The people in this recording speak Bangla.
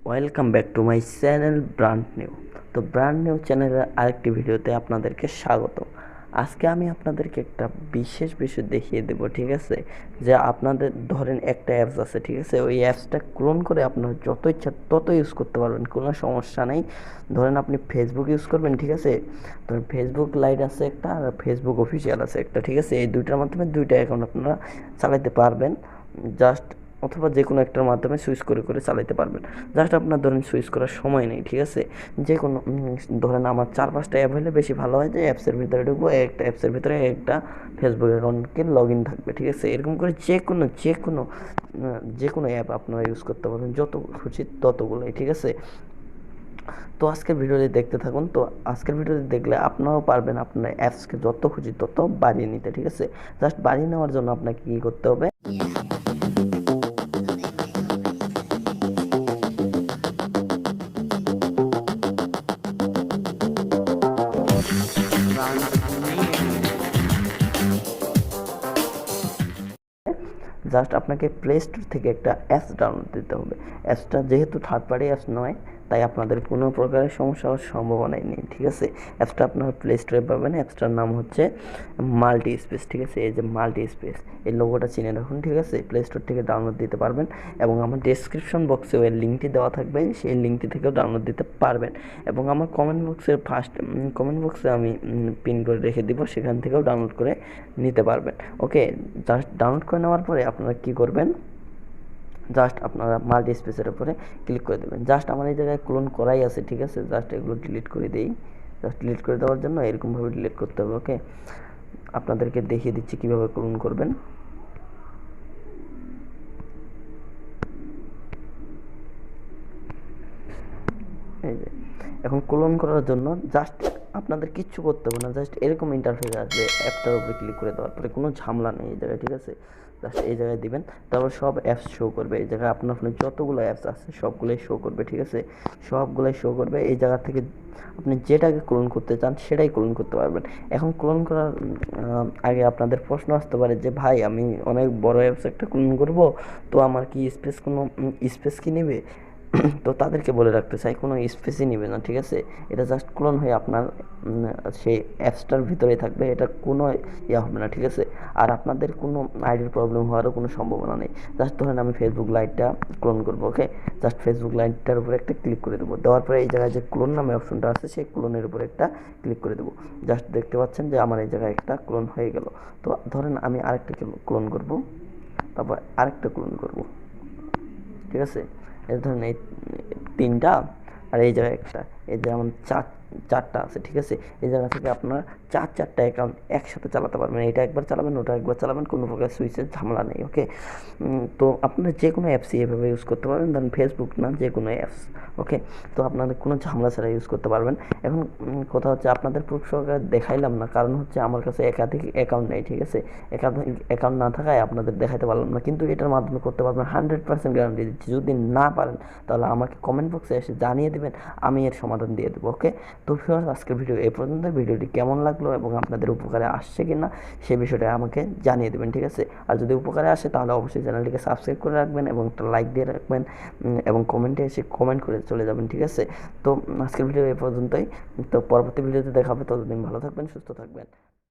Welcome back to my channel brand new. তো ব্র্যান্ড নিউ চ্যানেলের আরেকটি ভিডিওতে আপনাদেরকে স্বাগত। আজকে আমি আপনাদেরকে একটা বিশেষ বিষয় দেখিয়ে দেব, ঠিক আছে? যে আপনাদের ধরেন একটা অ্যাপস আছে, ঠিক আছে? ওই অ্যাপসটা ক্লোন করে আপনার যত ইচ্ছা তত ইউজ করতে পারবেন, কোনো সমস্যা নেই। ধরেন আপনি ফেসবুক ইউজ করবেন, ঠিক আছে? ধরেন ফেসবুক লাইট আছে একটা আর ফেসবুক অফিসিয়াল আছে একটা, ঠিক আছে? এই দুইটার মাধ্যমে দুইটা অ্যাকাউন্ট আপনারা চালাতে পারবেন। জাস্ট অথবা যে কোনো একটার মাধ্যমে সুইচ করে করে চালাতে পারবেন। জাস্ট আপনার ধরেন সুইচ করার সময় নেই, ঠিক আছে? যে কোনো ধরেন আমার 4-5টা অ্যাপ হলে বেশি ভালো হয়, যে অ্যাপসের ভিতরে ঢুকবো, একটা অ্যাপসের ভিতরে একটা ফেসবুক অ্যাকাউন্টকে লগ ইন থাকবে, ঠিক আছে? এরকম করে যে কোনো অ্যাপ আপনারা ইউজ করতে পারবেন, যত খুশি ততগুলোই, ঠিক আছে? তো আজকের ভিডিওটি দেখতে থাকুন। তো আজকের ভিডিওটি দেখলে আপনারাও পারবেন আপনার অ্যাপসকে যত খুশি তত বাড়িয়ে নিতে, ঠিক আছে? জাস্ট বাড়িয়ে নেওয়ার জন্য আপনাকে কী করতে হবে, জাস্ট আপনাকে প্লে স্টোর থেকে একটা অ্যাপস ডাউনলোড দিতে হবে। অ্যাপসটা যেহেতু থার্ড পার্টি অ্যাপস নয়, তাই আপনাদের কোনো প্রকারের সমস্যা হওয়ার সম্ভাবনাই নেই, ঠিক আছে? অ্যাপসটা আপনারা প্লে স্টোরে পাবেন। অ্যাপসটার নাম হচ্ছে মাল্টি স্পেস, ঠিক আছে? এই যে মাল্টি স্পেস, এই লোগোটা চিনে রাখুন, ঠিক আছে? প্লে স্টোর থেকে ডাউনলোড দিতে পারবেন এবং আমার ডেসক্রিপশন বক্সে ওই লিঙ্কটি দেওয়া থাকবে, সেই লিঙ্কটি থেকেও ডাউনলোড দিতে পারবেন। এবং আমার কমেন্ট বক্সে আমি পিন করে রেখে দিব, সেখান থেকেও ডাউনলোড করে নিতে পারবেন। ওকে, জাস্ট ডাউনলোড করে নেওয়ার পরে আপনারা কী করবেন, জাস্ট আপনারা মাল্টি স্পেসের উপরে ক্লিক করে দেবেন। জাস্ট আমার এই জায়গায় ক্লোন করাই আছে, ঠিক আছে? জাস্ট এগুলো ডিলিট করে দিই। জাস্ট ডিলিট করে দেওয়ার জন্য এরকমভাবে ডিলিট করতে হবে। ওকে, আপনাদেরকে দেখিয়ে দিচ্ছি কীভাবে ক্লোন করবেন। এই যে এখন ক্লোন করার জন্য জাস্ট আপনাদের কিচ্ছু করতে হবে না, জাস্ট এরকম ইন্টারফেস আসবে। অ্যাপটার উপরে ক্লিক করে দেওয়ার পরে কোনো ঝামেলা নেই এই জায়গায়, ঠিক আছে? জাস্ট এই জায়গায় দিবেন, তারপর সব অ্যাপস শো করবে। এই জায়গায় আপনার ফোনে যতগুলো অ্যাপস আছে সবগুলোই শো করবে, ঠিক আছে? সবগুলোই শো করবে। এই জায়গা থেকে আপনি যেটাকে ক্লোন করতে চান সেটাই ক্লোন করতে পারবেন। এখন ক্লোন করার আগে আপনাদের প্রশ্ন আসতে পারে যে ভাই, আমি অনেক বড় অ্যাপস একটা ক্লোন করব, তো আমার কি কোনো স্পেস কি নেবে? তো তাদেরকে বলে রাখতে চাই, কোনো স্পেসই নেবে না, ঠিক আছে? এটা জাস্ট ক্লোন হয়ে আপনার সেই অ্যাপসটার ভিতরেই থাকবে, এটা কোনো ইয়া হবে না, ঠিক আছে? আর আপনাদের কোনো আইডির প্রবলেম হওয়ারও কোনো সম্ভাবনা নেই। জাস্ট ধরেন আমি ফেসবুক লাইটটা ক্লোন করবো, ওকে? জাস্ট ফেসবুক লাইটটার উপরে একটা ক্লিক করে দেবো। দেওয়ার পরে এই জায়গায় যে ক্লোন নামে অপশনটা আছে, সেই ক্লোনের উপরে একটা ক্লিক করে দেবো। জাস্ট দেখতে পাচ্ছেন যে আমার এই জায়গায় একটা ক্লোন হয়ে গেল। তো ধরেন আমি আরেকটা ক্লোন করব, তারপর আরেকটা ক্লোন করব, ঠিক আছে? এই ধরেন এই 3টা, আর এই জায়গায় একটা, এই যে আমার চারটা আছে, ঠিক আছে? এই জায়গা থেকে আপনারা 4টা অ্যাকাউন্ট একসাথে চালাতে পারবেন। এটা একবার চালাবেন, ওটা একবার চালাবেন, কোনো প্রকার সুইচের ঝামেলা নেই। ওকে, তো আপনারা যে কোনো অ্যাপসই এভাবে ইউজ করতে পারবেন, ধরেন ফেসবুক না, যে কোনো অ্যাপস। ওকে, তো আপনাদের কোনো ঝামেলা ছাড়া ইউজ করতে পারবেন। এখন কথা হচ্ছে, আপনাদের প্রুফ সহকারে দেখাইলাম না, কারণ হচ্ছে আমার কাছে একাধিক অ্যাকাউন্ট নেই, ঠিক আছে? একাধিক অ্যাকাউন্ট না থাকায় আপনাদের দেখাতে পারলাম না, কিন্তু এটার মাধ্যমে করতে পারবেন। 100% গ্যারান্টি দিচ্ছি। যদি না পারেন তাহলে আমাকে কমেন্ট বক্সে এসে জানিয়ে দেবেন, আমি এর সমাধান দিয়ে দেবো। ওকে, তো ফিওর আজকের ভিডিও এই পর্যন্ত। ভিডিওটি কেমন লাগলো এবং আপনাদের উপকারে আসছে কি না সেই বিষয়টা আমাকে জানিয়ে দেবেন, ঠিক আছে? আর যদি উপকারে আসে তাহলে অবশ্যই চ্যানেলটিকে সাবস্ক্রাইব করে রাখবেন এবং একটা লাইক দিয়ে রাখবেন এবং কমেন্টে এসে কমেন্ট করে চলে যাবেন, ঠিক আছে? তো আজকের ভিডিও এই পর্যন্তই। তো পরবর্তী ভিডিওতে দেখা হবে, ততদিন ভালো থাকবেন, সুস্থ থাকবেন।